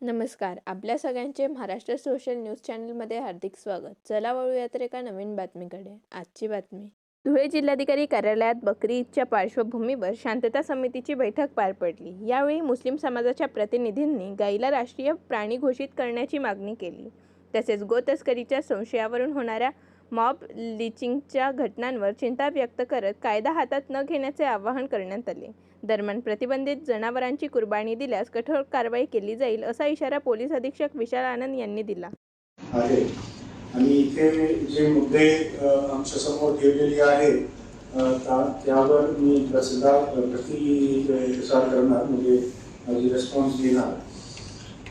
नमस्कार. आपल्या सगळ्यांचे महाराष्ट्र सोशल न्यूज चॅनलमध्ये हार्दिक स्वागत. चला वळूया तर एका नवीन बातमीकडे. आजची बातमी. धुळे जिल्हाधिकारी कार्यालयात बकरी ईदच्या पार्श्वभूमीवर शांतता समितीची बैठक पार पडली. यावेळी मुस्लिम समाजाच्या प्रतिनिधींनी गायीला राष्ट्रीय प्राणी घोषित करण्याची मागणी केली. तसेच गोतस्करीच्या संशयावरून होणाऱ्या मॉब लिचिंगच्या घटनांवर चिंता व्यक्त करत कायदा हातात न घेण्याचे आवाहन करण्यात आले. दरम्यान प्रतिबंधित जनावरांची कुर्बानी दिल्यास कठोर कारवाई केली जाईल असा इशारा पोलीस अधीक्षक विशाल आनंद यांनी दिला आहे. आणि इथे जे मुद्दे आमच्या समोर ठेवलेले आहेत त्यावर मी प्रतिसाद करणार, म्हणजे माझी रिस्पॉन्स देणार.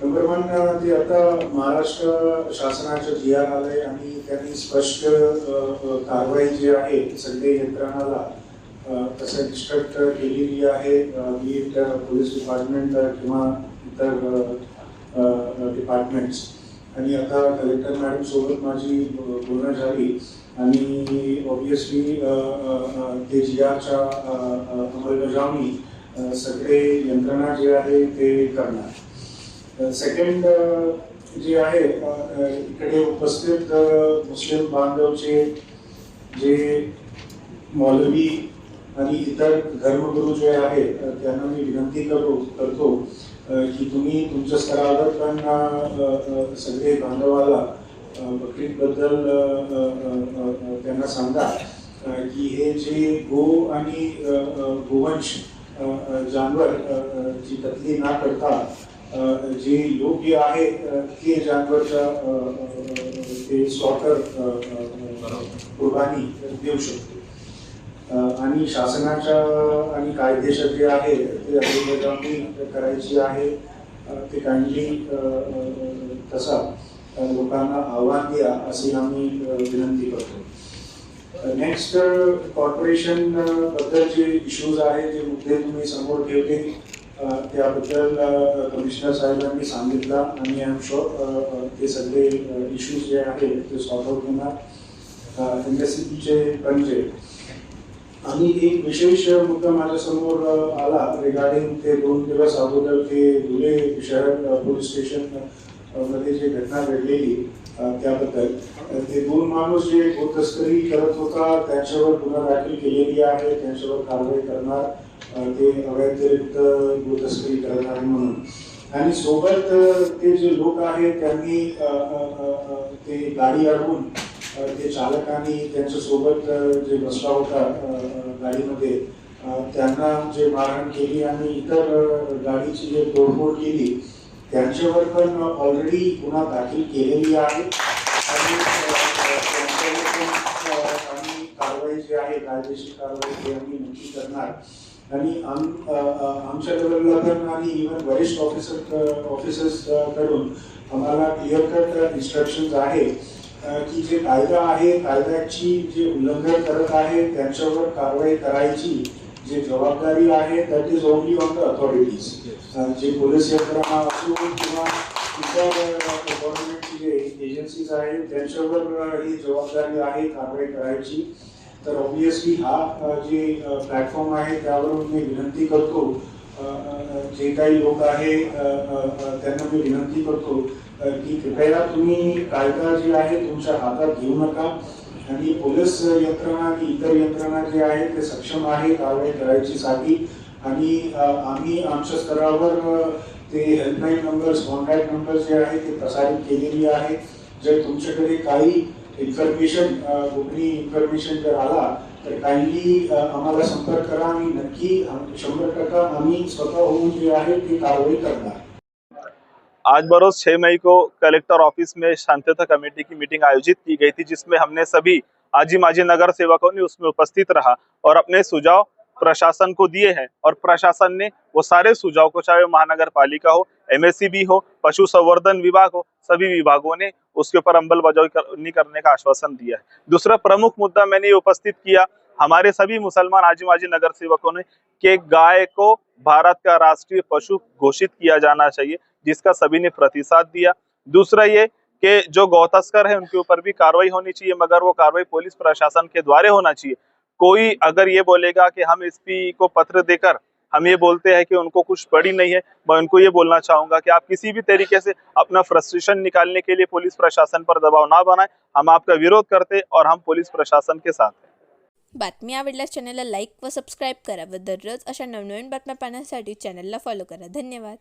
नंबर 1, ते आता महाराष्ट्र शासनाचं GR आलंय आणि त्यांनी स्पष्ट कारवाई जी आहे सगळे यंत्रणाला तसं इन्स्ट्रक्ट केलेली आहे, पोलीस डिपार्टमेंट किंवा इतर डिपार्टमेंट्स. आणि आता कलेक्टर मॅडम सोबत माझी बोलणं झाली आणि ऑब्विसली ते GRच्या अंमलबजावणी सगळे यंत्रणा जे आहे ते करणार. सेकंड जे आहे, इकडे उपस्थित मुस्लिम बांधवचे जे मौलवी आणि इतर धर्मगुरू जे आहे त्यांना मी विनंती करतो की तुम्ही तुमच्या स्तरावर पण सगळे बांधवाला बकरीदबद्दल त्यांना सांगा की हे जे गो आणि गोवंश जानवर जी कत्तली न करता जे योग्य आहे ते जानवरच्या ते स्लॉटर कुर्बानी देऊ शकतो. आणि शासनाच्या आणि कायदेशीर जे आहे ते अंमलबजावणी करायची आहे ते काइंडली तसा लोकांना आव्हान द्या अशी आम्ही विनंती करतो. नेक्स्ट, कॉर्पोरेशन बद्दल जे इश्यूज आहे, जे मुद्दे तुम्ही समोर ठेवले त्याबद्दल कमिशनर साहेबांनी सांगितलं आणि आय एम शुअर ते सगळे इश्यूज जे आहेत ते सॉल्व्ह आउट होणार. MSCBचे पण जे आणि एक विशेष मुद्दा माझ्यासमोर आला रिगार्डिंग ते 2 दिवस अगोदर ते धुळे शहर पोलीस स्टेशन मध्ये जे घटना घडलेली त्याबद्दल. ते 2 माणूस जे गोतस्करी करत होता त्यांच्यावर गुन्हा दाखल केलेली आहे, त्यांच्यावर कारवाई करणार, ते अवैधरित्या गोतस्करी करणार म्हणून. आणि सोबत ते जे लोक आहेत त्यांनी ते गाडी अडवून ते चालक आणि त्यांच्या सोबत जे बसला होता गाडीमध्ये त्यांना जे मारहाण केली आणि इतर गाडीची जे तोडफोड केली त्यांच्यावर पण ऑलरेडी गुन्हा दाखल केलेली आहे आणि आम्ही कारवाई जी आहे कायदेशीर कारवाई ती आम्ही नक्की करणार. आणि आमच्या लेवलला पण आणि इव्हन वरिष्ठ ऑफिसर्स कडून आम्हाला क्लिअर कट इन्स्ट्रक्शन्स आहे की जे कायदा आहे कायद्याची जे उल्लंघन करत आहे त्यांच्यावर कारवाई करायची जी जबाबदारी आहे that is only on the authorities. जे पोलीस यंत्रणा असो किंवा इतर गव्हर्नमेंटची जे एजन्सीज आहेत त्यांच्यावर ही जबाबदारी आहे कारवाई करायची. तर ऑब्विसली हा जे प्लॅटफॉर्म आहे त्यावरून मी विनंती करतो, जे काही लोक आहे त्यांना मी विनंती करतो की कृपया तुम्ही कायदा जे आहे तुमच्या हातात घेऊ नका आणि पोलीस यंत्रणा आणि इतर यंत्रणा जे आहे ते सक्षम आहे कारवाई करायची साठी. आणि आम्ही आमच्या स्तरावर ते हेल्पलाईन नंबर्स, कॉन्टॅक्ट नंबर्स जे आहे ते प्रसारित केलेली आहे. जर तुमच्याकडे काही इन्फॉर्मेशन, गोपनीय इन्फॉर्मेशन जर आला तर काइंडली आम्हाला संपर्क करा आणि नक्की 100% आम्ही स्वतः होऊन जे आहे ते कारवाई करणार. आज बरोज 6 मई को कलेक्टर ऑफिस में शांतता कमेटी की मीटिंग आयोजित की गई थी, जिसमें हमने सभी आजी माजी नगर सेवकों ने उसमें उपस्थित रहा और अपने सुझाव प्रशासन को दिए हैं। और प्रशासन ने वो सारे सुझाव को, चाहे महानगर पालिका हो, MSCB हो, पशु संवर्धन विभाग हो, सभी विभागों ने उसके ऊपर अमलबजावनी करने का आश्वासन दिया है। दूसरा प्रमुख मुद्दा मैंने ये उपस्थित किया, हमारे सभी मुसलमान आजी माजी नगर सेवकों ने कि गाय को भारत का राष्ट्रीय पशु घोषित किया जाना चाहिए, जिसका सभी ने प्रतिसाद दिया। दूसरा ये कि जो गौतस्कर है उनके ऊपर भी कार्रवाई होनी चाहिए, मगर वो कार्रवाई पुलिस प्रशासन के द्वारा होना चाहिए। कोई अगर ये बोलेगा कि हम SP को पत्र देकर हम ये बोलते हैं कि उनको कुछ पड़ी नहीं है। मैं उनको ये बोलना चाहूंगा कि आप किसी भी तरीके से अपना फ्रस्ट्रेशन निकालने के लिए पुलिस प्रशासन पर दबाव ना बनाएं। हम आपका विरोध करते और हम पुलिस प्रशासन के साथ हैं। बातमी आवडल्यास चॅनलला लाईक व सबस्क्राईब करा व दररोज अशा नवनवीन बातम्या पाहण्यासाठी चॅनलला फॉलो करा. धन्यवाद.